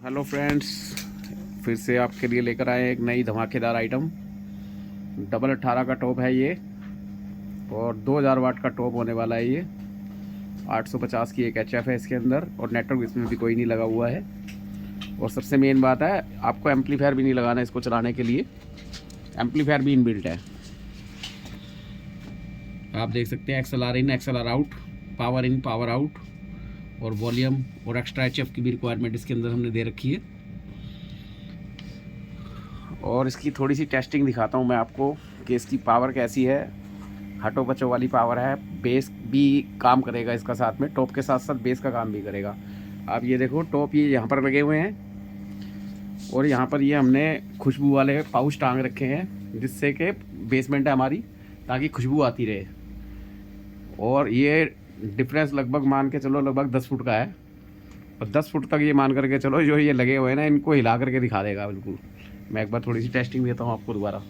Hello friends, फिर से आपके लिए लेकर आए एक नई धमाकेदार आइटम। डबल 18 का टॉप है ये और 2000 वाट का टॉप होने वाला है ये। 850 की एक एचएफ है इसके अंदर और नेटवर्क इसमें भी कोई नहीं लगा हुआ है। और सबसे मेन बात है, आपको एम्पलीफायर भी नहीं लगाना इसको चलाने के लिए। एम्पलीफायर भी इनबिल्ट है। आप देख सकते हैं XLR in XLR out, power in power out और वॉल्यूम और एक्स्ट्रा एचएफ की भी रिक्वायरमेंट इसके अंदर हमने दे रखी है। और इसकी थोड़ी सी टेस्टिंग दिखाता हूँ मैं आपको कि इसकी पावर कैसी है। हटो बचो वाली पावर है। बेस भी काम करेगा इसका, साथ में टॉप के साथ साथ बेस का काम भी करेगा। आप ये देखो, टॉप ये यहाँ पर लगे हुए हैं और यहाँ पर ये हमने खुशबू वाले पाउच टांग रखे हैं, जिससे कि बेसमेंट है हमारी, ताकि खुशबू आती रहे। और ये डिफरेंस लगभग मान के चलो लगभग 10 फुट का है और 10 फुट तक ये मान करके चलो जो ये लगे हुए हैं ना, इनको हिला करके दिखा देगा बिल्कुल। मैं एक बार थोड़ी सी टेस्टिंग देता हूँ आपको दोबारा।